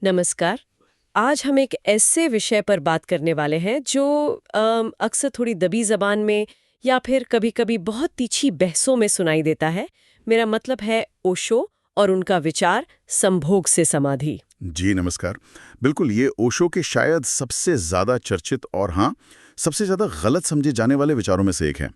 नमस्कार। आज हम एक ऐसे विषय पर बात करने वाले हैं जो अक्सर थोड़ी दबी जबान में या फिर कभी-कभी बहुत तीखी बहसों में सुनाई देता है। मेरा मतलब है ओशो और उनका विचार संभोग से समाधि। जी नमस्कार। बिल्कुल, ये ओशो के शायद सबसे ज़्यादा चर्चित और हाँ, सबसे ज़्यादा गलत समझे जाने वाले विचारों में से एक है।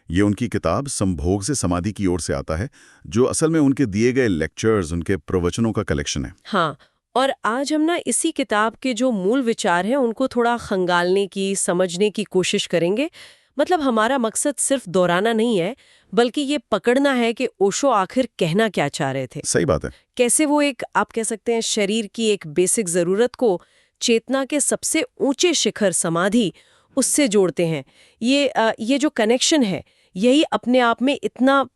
ये उनकी किताब संभोग से समाधि की ओर से आता है, जो असल में उनके दिए गए लेक्चर्स, उनके प्रवचनों का कलेक्शन है। हाँ, और आज हम ना इसी किताब के जो मूल विचार हैं उनको थोड़ा खंगालने की, समझने की कोशिश करेंगे। मतलब हमारा मकसद सिर्फ दोहराना नहीं है, बल्कि ये पकड़ना है कि ओशो आखिर कहना क्या चाह रहे थे। सही बात है। कैसे वो एक आप कह सकते हैं शरीर की एक बेसिक जरूरत को चेतना के सबसे ऊंचे शिखर समाधि उससे जोड़ते हैं। ये जो कनेक्शन है यही अपने आप में इतना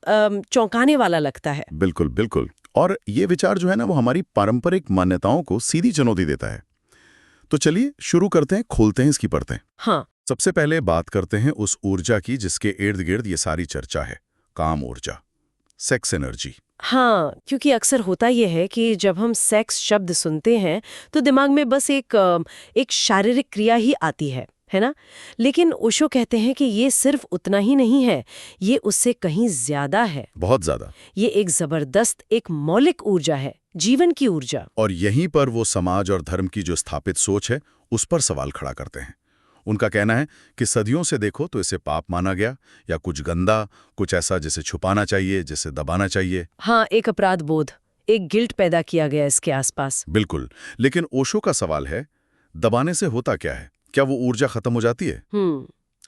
चौंकाने वाला लगता है। बिल्कुल बिल्कुल। और ये विचार जो है ना, वो हमारी पारंपरिक मान्यताओं को सीधी चुनौती देता है। तो चलिए शुरू करते हैं, खोलते हैं इसकी परतें। हाँ। सबसे पहले बात करते हैं उस ऊर्जा की जिसके इर्द गिर्द ये सारी चर्चा है, काम ऊर्जा, सेक्स एनर्जी। हाँ, क्योंकि अक्सर होता यह है कि जब हम सेक्स शब्द सुनते हैं तो दिमाग में बस एक शारीरिक क्रिया ही आती है ना? लेकिन ओशो कहते हैं कि ये सिर्फ उतना ही नहीं है, ये उससे कहीं ज्यादा है। बहुत ज्यादा। ये एक जबरदस्त, एक मौलिक ऊर्जा है, जीवन की ऊर्जा। और यहीं पर वो समाज और धर्म की जो स्थापित सोच है, उस पर सवाल खड़ा करते हैं। उनका कहना है कि सदियों से देखो तो इसे पाप माना गया, या कुछ गंदा, कुछ ऐसा जिसे छुपाना चाहिए, जिसे दबाना चाहिए। हाँ, एक अपराध बोध, एक गिल्ट पैदा किया गया इसके आसपास। बिल्कुल। लेकिन ओशो का सवाल है, दबाने से होता क्या है? क्या वो ऊर्जा खत्म हो जाती है?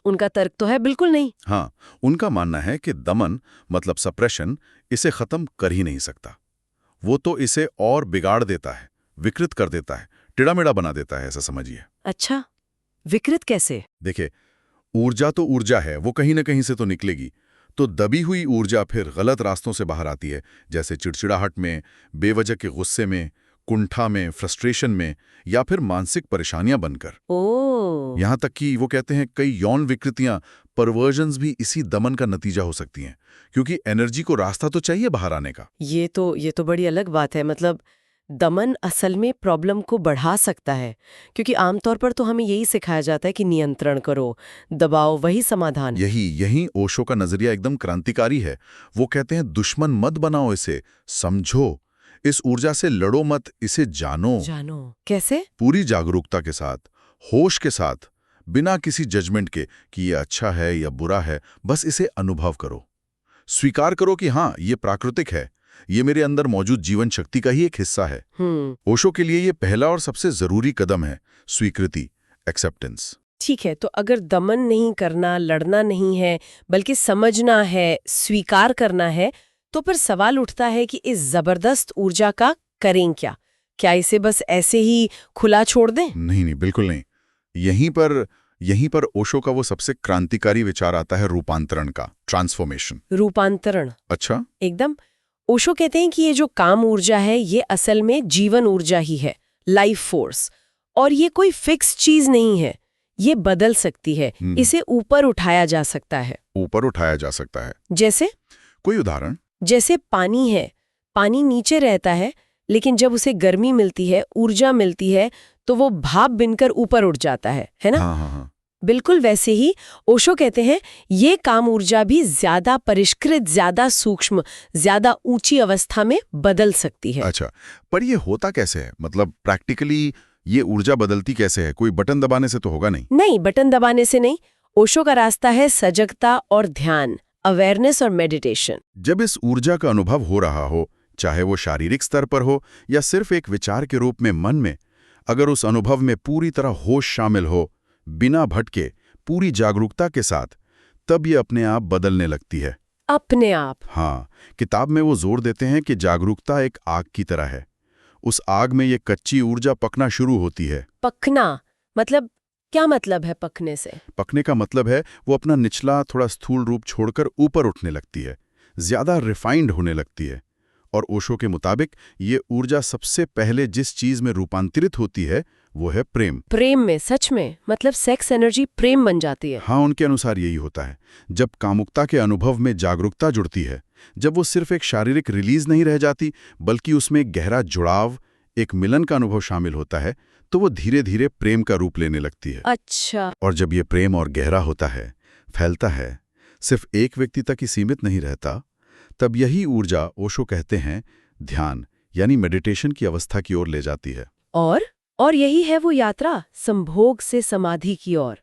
उनका तर्क तो है बिल्कुल नहीं। हाँ, उनका मानना है कि दमन मतलब सप्रेशन इसे खत्म कर ही नहीं सकता। वो तो इसे और बिगाड़ देता है, विकृत कर देता है, टेढ़ा-मेढ़ा बना देता है, ऐसा समझिए। अच्छा, विकृत कैसे? देखिए, ऊर्जा तो ऊर्जा है, वो कहीं न कहीं से तो निकलेगी। तो दबी हुई ऊर्जा फिर गलत रास्तों से बाहर आती है, जैसे चिड़चिड़ाहट में, बेवजह के गुस्से में, कुंठा में, फ्रस्ट्रेशन में, या फिर मानसिक परेशानियां बनकर। ओह! यहाँ तक कि वो कहते हैं कई यौन विकृतियां, परवर्जन्स भी इसी दमन का नतीजा हो सकती हैं, क्योंकि एनर्जी को रास्ता तो चाहिए बाहर आने का। ये तो बड़ी अलग बात है। मतलब दमन असल में प्रॉब्लम को बढ़ा सकता है, क्योंकि आमतौर पर तो हमें यही सिखाया जाता है कि नियंत्रण करो, दबाओ, वही समाधान है। यही यही ओशो का नजरिया एकदम क्रांतिकारी है। वो कहते हैं दुश्मन मत बनाओ इसे, समझो, इस ऊर्जा से लड़ो मत, इसे जानो। जानो कैसे? पूरी जागरूकता के साथ, होश के साथ, बिना किसी जजमेंट के कि ये अच्छा है या बुरा है, बस इसे अनुभव करो। स्वीकार करो कि हाँ, ये प्राकृतिक है, ये मेरे अंदर मौजूद जीवन शक्ति का ही एक हिस्सा है। ओशो के लिए ये पहला और सबसे जरूरी कदम है, स्वीकृति, एक्सेप्टेंस। ठीक है, तो अगर दमन नहीं करना, लड़ना नहीं है, बल्कि समझना है, स्वीकार करना है, तो फिर सवाल उठता है कि इस जबरदस्त ऊर्जा का करें क्या? क्या इसे बस ऐसे ही खुला छोड़ दें? नहीं नहीं, बिल्कुल नहीं। यहीं पर ओशो का वो सबसे क्रांतिकारी विचार आता है, रूपांतरण का, ट्रांसफॉर्मेशन। रूपांतरण? अच्छा। एकदम। ओशो कहते हैं कि ये जो काम ऊर्जा है ये असल में जीवन ऊर्जा ही है, लाइफ फोर्स। और ये कोई फिक्स चीज नहीं है, ये बदल सकती है, इसे ऊपर उठाया जा सकता है। ऊपर उठाया जा सकता है? जैसे? कोई उदाहरण? जैसे पानी है, पानी नीचे रहता है, लेकिन जब उसे गर्मी मिलती है, ऊर्जा मिलती है, तो वो भाप बनकर ऊपर उठ जाता है ना? हाँ हाँ हाँ। बिल्कुल वैसे ही ओशो कहते हैं ये काम ऊर्जा भी ज्यादा परिष्कृत, ज्यादा सूक्ष्म, ज्यादा ऊंची अवस्था में बदल सकती है। अच्छा, पर ये होता कैसे है? मतलब प्रैक्टिकली ये ऊर्जा बदलती कैसे है? कोई बटन दबाने से तो होगा नहीं? नहीं, बटन दबाने से नहीं। ओशो का रास्ता है सजगता और ध्यान, अवेयरनेस और मेडिटेशन। जब इस ऊर्जा का अनुभव हो रहा हो, चाहे वो शारीरिक स्तर पर हो या सिर्फ एक विचार के रूप में मन में, अगर उस अनुभव में पूरी तरह होश शामिल हो, बिना भटके, पूरी जागरूकता के साथ, तब ये अपने आप बदलने लगती है। अपने आप? हाँ, किताब में वो जोर देते हैं कि जागरूकता एक आग की तरह है। उस आग में ये कच्ची ऊर्जा पकना शुरू होती है। पकना मतलब क्या मतलब है पकने से? पकने का मतलब है वो अपना निचला थोड़ा स्थूल रूप छोड़कर ऊपर उठने लगती है, ज्यादा रिफाइंड होने लगती है। और ओशो के मुताबिक ये ऊर्जा सबसे पहले जिस चीज में रूपांतरित होती है वो है प्रेम। प्रेम में? सच में? मतलब सेक्स एनर्जी प्रेम बन जाती है? हाँ, उनके अनुसार यही होता है। जब कामुकता के अनुभव में जागरूकता जुड़ती है, जब वो सिर्फ एक शारीरिक रिलीज नहीं रह जाती, बल्कि उसमें एक गहरा जुड़ाव, एक मिलन का अनुभव शामिल होता है तो वो धीरे धीरे प्रेम का रूप लेने लगती है। अच्छा। और जब ये प्रेम और गहरा होता है, फैलता है, सिर्फ एक व्यक्ति तक ही सीमित नहीं रहता, तब यही ऊर्जा ओशो कहते हैं ध्यान यानी मेडिटेशन की अवस्था की ओर ले जाती है। और यही है वो यात्रा, संभोग से समाधि की ओर,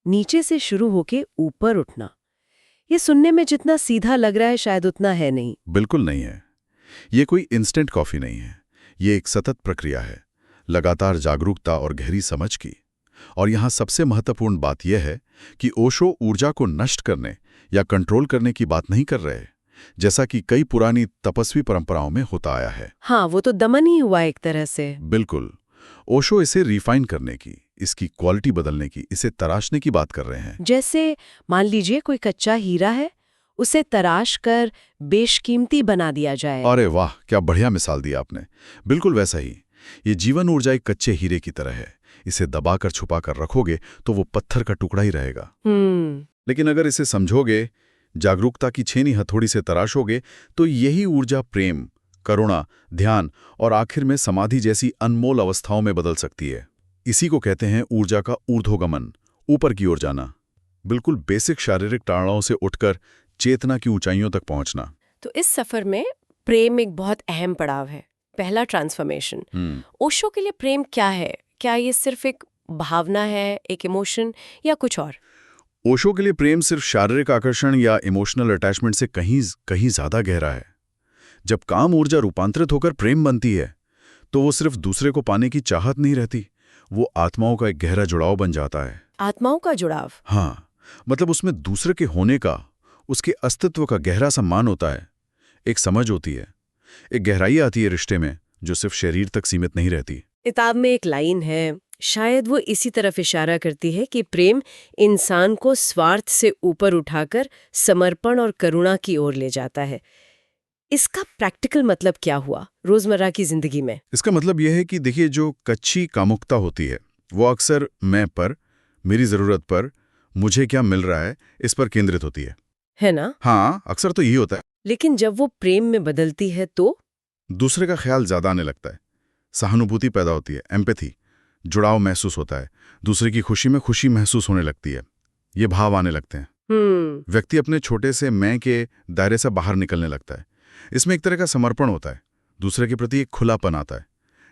नीचे से शुरू होके ऊपर उठना। ये सुनने में जितना सीधा लग रहा है शायद उतना है नहीं। बिल्कुल नहीं है। ये कोई इंस्टेंट कॉफी नहीं है। ये एक सतत प्रक्रिया है, लगातार जागरूकता और गहरी समझ की। और यहाँ सबसे महत्वपूर्ण बात यह है कि ओशो ऊर्जा को नष्ट करने या कंट्रोल करने की बात नहीं कर रहे, जैसा कि कई पुरानी तपस्वी परंपराओं में होता आया है। हाँ, वो तो दमन ही हुआ एक तरह से। बिल्कुल। ओशो इसे रिफाइन करने की, इसकी क्वालिटी बदलने की, इसे तराशने की बात कर रहे हैं। जैसे मान लीजिए कोई कच्चा हीरा है, उसे तराश कर बेशकीमती बना दिया जाए। अरे वाह, क्या बढ़िया मिसाल दी आपने। बिल्कुल वैसा ही ये जीवन ऊर्जा एक कच्चे हीरे की तरह है। इसे दबाकर छुपाकर रखोगे तो वो पत्थर का टुकड़ा ही रहेगा। लेकिन अगर इसे समझोगे, जागरूकता की छेनी हथौड़ी से तराशोगे, तो यही ऊर्जा प्रेम, करुणा, ध्यान और आखिर में समाधि जैसी अनमोल अवस्थाओं में बदल सकती है। इसी को कहते हैं ऊर्जा का ऊर्ध्वगमन, ऊपर की ओर जाना। बिल्कुल बेसिक शारीरिक ताड़नाओं से उठकर चेतना की ऊंचाइयों तक पहुंचना। तो इस सफर में प्रेम एक बहुत अहम पड़ाव है, पहला ट्रांसफॉर्मेशन। ओशो के लिए प्रेम क्या है? क्या ये सिर्फ एक भावना है, एक इमोशन, या कुछ और? ओशो के लिए प्रेम सिर्फ शारीरिक आकर्षण या इमोशनल अटैचमेंट से कहीं ज्यादा गहरा है। जब काम ऊर्जा रूपांतरित होकर प्रेम बनती है, तो वो सिर्फ दूसरे को पाने की चाहत नहीं रहती, वो आत्माओं का एक गहरा जुड़ाव बन जाता है। आत्माओं का जुड़ाव? हाँ, मतलब उसमें दूसरे के होने का, उसके अस्तित्व का गहरा सम्मान होता है, एक समझ होती है, एक गहराई आती है रिश्ते में जो सिर्फ शरीर तक सीमित नहीं रहती। किताब में एक लाइन है, शायद वो इसी तरफ इशारा करती है कि प्रेम इंसान को स्वार्थ से ऊपर उठाकर समर्पण और करुणा की ओर ले जाता है। इसका प्रैक्टिकल मतलब क्या हुआ रोजमर्रा की जिंदगी में? इसका मतलब यह है कि देखिए, जो कच्ची कामुकता होती है वो अक्सर मैं पर, मेरी जरूरत पर, मुझे क्या मिल रहा है, इस पर केंद्रित होती है ना? हाँ, अक्सर तो यही होता है। लेकिन जब वो प्रेम में बदलती है तो दूसरे का ख्याल ज्यादा आने लगता है, सहानुभूति पैदा होती है, एम्पैथी, जुड़ाव महसूस होता है, दूसरे की खुशी में खुशी महसूस होने लगती है, ये भाव आने लगते हैं। व्यक्ति अपने छोटे से मैं के दायरे से बाहर निकलने लगता है। इसमें एक तरह का समर्पण होता है, दूसरे के प्रति एक खुलापन आता है।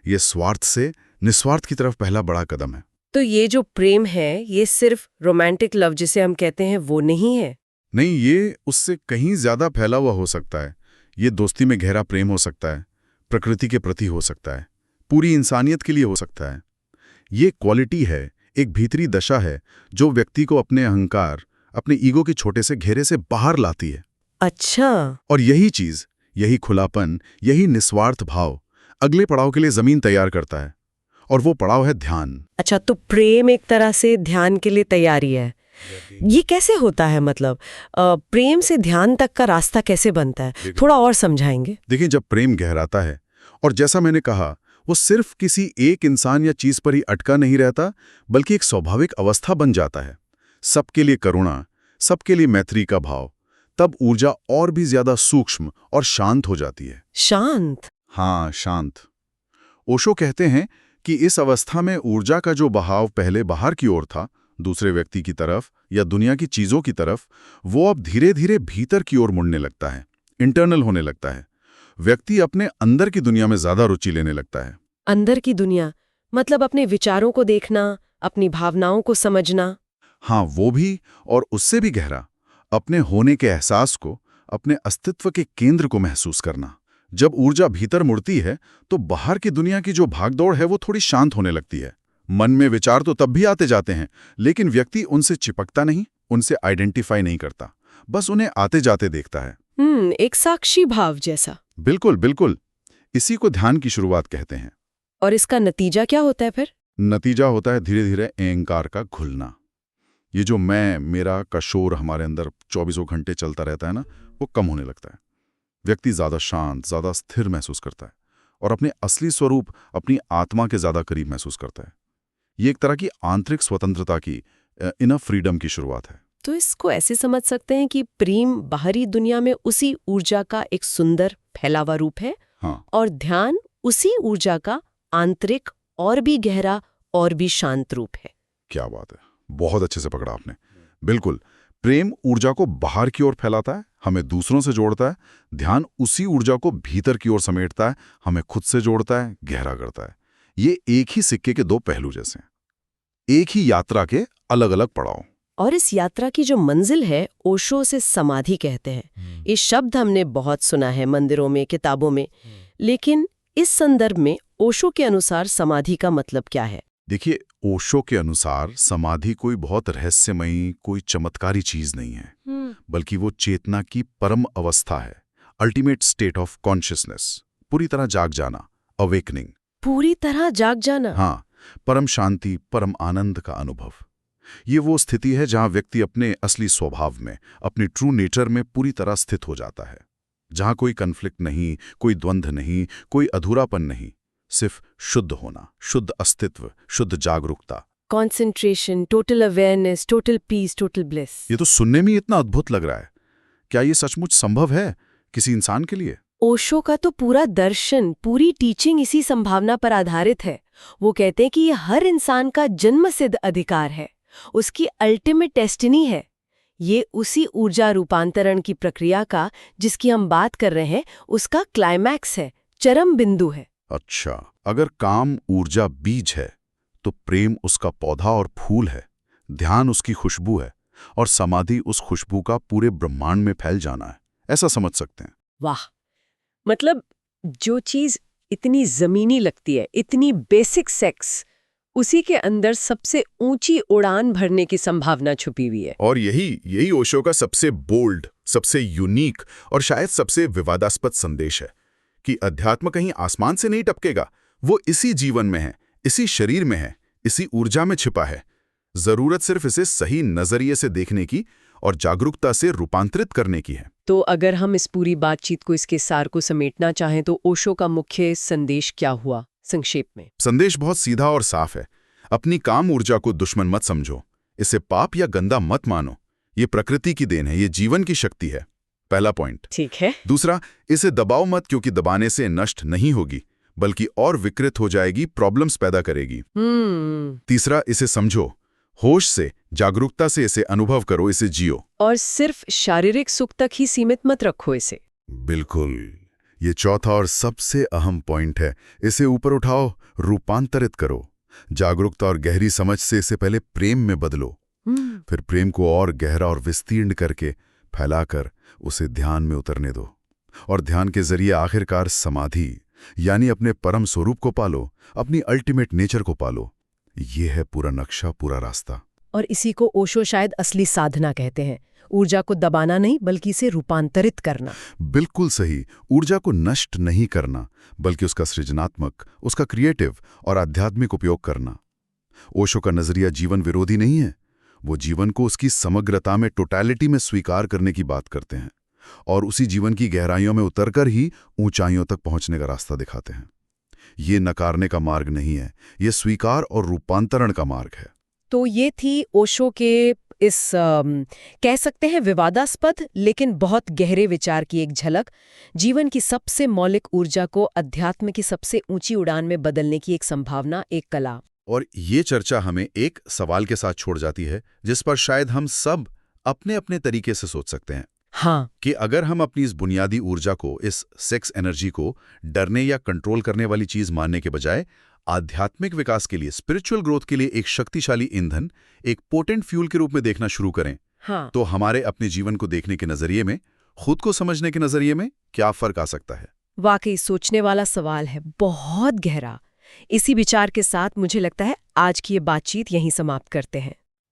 ये स्वार्थ से निस्वार्थ की तरफ पहला बड़ा कदम है। तो ये जो प्रेम है, ये सिर्फ रोमांटिक लव जिसे हम कहते हैं वो नहीं है? नहीं, ये उससे कहीं ज्यादा फैला हुआ हो सकता है। ये दोस्ती में गहरा प्रेम हो सकता है, प्रकृति के प्रति हो सकता है, पूरी इंसानियत के लिए हो सकता है। ये क्वालिटी है, एक भीतरी दशा है जो व्यक्ति को अपने अहंकार, अपने ईगो के छोटे से घेरे से बाहर लाती है। अच्छा। और यही चीज, यही खुलापन, यही निस्वार्थ भाव अगले पड़ाव के लिए जमीन तैयार करता है, और वो पड़ाव है ध्यान। अच्छा, तो प्रेम एक तरह से ध्यान के लिए तैयारी है। ये कैसे होता है? मतलब प्रेम से ध्यान तक का रास्ता कैसे बनता है? थोड़ा और समझाएंगे? देखिए, जब प्रेम गहराता है, और जैसा मैंने कहा, वो सिर्फ किसी एक इंसान या चीज पर ही अटका नहीं रहता, बल्कि एक स्वाभाविक अवस्था बन जाता है। सबके लिए करुणा, सबके लिए मैत्री का भाव, तब ऊर्जा और भी ज्यादा सूक्ष्म और शांत हो जाती है। शांत? हाँ, शांत। ओशो कहते हैं कि इस अवस्था में ऊर्जा का जो बहाव पहले बाहर की ओर था, दूसरे व्यक्ति की तरफ या दुनिया की चीजों की तरफ, वो अब धीरे धीरे भीतर की ओर मुड़ने लगता है, इंटरनल होने लगता है। व्यक्ति अपने अंदर की दुनिया में ज्यादा रुचि लेने लगता है। अंदर की दुनिया मतलब अपने विचारों को देखना, अपनी भावनाओं को समझना? हाँ, वो भी, और उससे भी गहरा, अपने होने के एहसास को, अपने अस्तित्व के केंद्र को महसूस करना। जब ऊर्जा भीतर मुड़ती है तो बाहर की दुनिया की जो भागदौड़ है वो थोड़ी शांत होने लगती है। मन में विचार तो तब भी आते जाते हैं, लेकिन व्यक्ति उनसे चिपकता नहीं, उनसे आइडेंटिफाई नहीं करता, बस उन्हें आते जाते देखता है। एक साक्षी भाव जैसा। बिल्कुल बिल्कुल, इसी को ध्यान की शुरुआत कहते हैं। और इसका नतीजा क्या होता है फिर? नतीजा होता है धीरे धीरे अहंकार का घुलना। ये जो मैं, मेरा का शोर हमारे अंदर 24 घंटे चलता रहता है ना, वो कम होने लगता है। व्यक्ति ज्यादा शांत, ज्यादा स्थिर महसूस करता है, और अपने असली स्वरूप, अपनी आत्मा के ज्यादा करीब महसूस करता है। ये एक तरह की आंतरिक स्वतंत्रता की, इनर फ्रीडम की शुरुआत है। तो इसको ऐसे समझ सकते हैं कि प्रेम बाहरी दुनिया में उसी ऊर्जा का एक सुंदर फैलावा रूप है। हाँ। और ध्यान उसी ऊर्जा का आंतरिक और भी गहरा और भी शांत रूप है। क्या बात है, बहुत अच्छे से पकड़ा आपने। बिल्कुल, प्रेम ऊर्जा को बाहर की ओर फैलाता है, हमें दूसरों से जोड़ता है। ध्यान उसी ऊर्जा को भीतर की ओर समेटता है, हमें खुद से जोड़ता है, गहरा करता है। ये एक ही सिक्के के दो पहलू जैसे हैं, एक ही यात्रा के अलग अलग पड़ाव। और इस यात्रा की जो मंजिल है, ओशो से समाधि कहते हैं। ये शब्द हमने बहुत सुना है मंदिरों में, किताबों में, लेकिन इस संदर्भ में ओशो के अनुसार समाधि का मतलब क्या है? देखिए, ओशो के अनुसार समाधि कोई बहुत रहस्यमयी, कोई चमत्कारी चीज नहीं है, बल्कि वो चेतना की परम अवस्था है, अल्टीमेट स्टेट ऑफ कॉन्शियसनेस, पूरी तरह जाग जाना, अवेकनिंग। पूरी तरह जाग जाना? हाँ, परम शांति, परम आनंद का अनुभव। ये वो स्थिति है जहां व्यक्ति अपने असली स्वभाव में, अपनी ट्रू नेचर में पूरी तरह स्थित हो जाता है, जहां कोई कन्फ्लिक्ट नहीं, कोई द्वंद्व नहीं, कोई अधूरापन नहीं, सिर्फ शुद्ध होना, शुद्ध अस्तित्व, शुद्ध जागरूकता। Concentration, total awareness, total peace, total bliss. ये तो सुनने में इतना अद्भुत लग रहा है। क्या ये सचमुच संभव है किसी इंसान के लिए? ओशो का तो पूरा दर्शन, पूरी टीचिंग इसी संभावना पर आधारित है। वो कहते हैं कि ये हर इंसान का जन्मसिद्ध अधिकार है, उसकी अल्टीमेट डेस्टिनी है। ये उसी ऊर्जा रूपांतरण की प्रक्रिया का, जिसकी हम बात कर रहे हैं, उसका क्लाइमैक्स है, चरम बिंदु है। अच्छा, अगर काम ऊर्जा बीज है, तो प्रेम उसका पौधा और फूल है, ध्यान उसकी खुशबू है, और समाधि उस खुशबू का पूरे ब्रह्मांड में फैल जाना है, ऐसा समझ सकते हैं। वाह! मतलब जो चीज इतनी जमीनी लगती है, इतनी बेसिक सेक्स, उसी के अंदर सबसे ऊंची उड़ान भरने की संभावना छुपी हुई है। और यही ओशो का सबसे बोल्ड, सबसे यूनिक और शायद सबसे विवादास्पद संदेश है कि अध्यात्म कहीं आसमान से नहीं टपकेगा, वो इसी जीवन में है, इसी शरीर में है, इसी ऊर्जा में छिपा है। जरूरत सिर्फ इसे सही नजरिए से देखने की और जागरूकता से रूपांतरित करने की है। तो अगर हम इस पूरी बातचीत को, इसके सार को समेटना चाहें, तो ओशो का मुख्य संदेश क्या हुआ संक्षेप में? संदेश बहुत सीधा और साफ है। अपनी काम ऊर्जा को दुश्मन मत समझो, इसे पाप या गंदा मत मानो। ये प्रकृति की देन है, ये जीवन की शक्ति है, पहला पॉइंट। ठीक है। दूसरा, इसे दबाओ मत, क्योंकि दबाने से नष्ट नहीं होगी, बल्कि और विकृत हो जाएगी, प्रॉब्लम्स पैदा करेगी। तीसरा, इसे समझो, होश से, जागरूकता से इसे अनुभव करो, इसे जियो। और सिर्फ शारीरिक सुख तक ही सीमित मत रखो इसे। बिल्कुल, ये चौथा और सबसे अहम पॉइंट है। इसे ऊपर उठाओ, रूपांतरित करो। जागरूकता और गहरी समझ से इसे पहले प्रेम में बदलो, फिर प्रेम को और गहरा और विस्तीर्ण करके फैलाकर उसे ध्यान में उतरने दो, और ध्यान के जरिए आखिरकार समाधि, यानी अपने परम स्वरूप को पालो, अपनी अल्टीमेट नेचर को पालो। ये है पूरा नक्शा, पूरा रास्ता। और इसी को ओशो शायद असली साधना कहते हैं। ऊर्जा को दबाना नहीं, बल्कि इसे रूपांतरित करना। बिल्कुल सही, ऊर्जा को नष्ट नहीं करना, बल्कि उसका सृजनात्मक, उसका क्रिएटिव और आध्यात्मिक उपयोग करना। ओशो का नजरिया जीवन विरोधी नहीं है, वो जीवन को उसकी समग्रता में, टोटैलिटी में स्वीकार करने की बात करते हैं, और उसी जीवन की गहराइयों में उतरकर ही ऊंचाइयों तक पहुंचने का रास्ता दिखाते हैं। ये नकारने का मार्ग नहीं है, ये स्वीकार और रूपांतरण का मार्ग है। तो ये थी ओशो के इस कह सकते हैं विवादास्पद लेकिन बहुत गहरे विचार की एक झलक, जीवन की सबसे मौलिक ऊर्जा को अध्यात्म की सबसे ऊंची उड़ान में बदलने की एक संभावना, एक कला। और ये चर्चा हमें एक सवाल के साथ छोड़ जाती है, जिस पर शायद हम सब अपने अपने तरीके से सोच सकते हैं। हाँ, कि अगर हम अपनी इस बुनियादी ऊर्जा को, इस सेक्स एनर्जी को डरने या कंट्रोल करने वाली चीज मानने के बजाय आध्यात्मिक विकास के लिए, स्पिरिचुअल ग्रोथ के लिए एक शक्तिशाली ईंधन, एक पोटेंट फ्यूल के रूप में देखना शुरू करें, हाँ, तो हमारे अपने जीवन को देखने के नजरिए में, खुद को समझने के नजरिए में क्या फर्क आ सकता है? वाकई सोचने वाला सवाल है, बहुत गहरा। इसी विचार के साथ मुझे लगता है आज की ये बातचीत यहीं समाप्त करते हैं।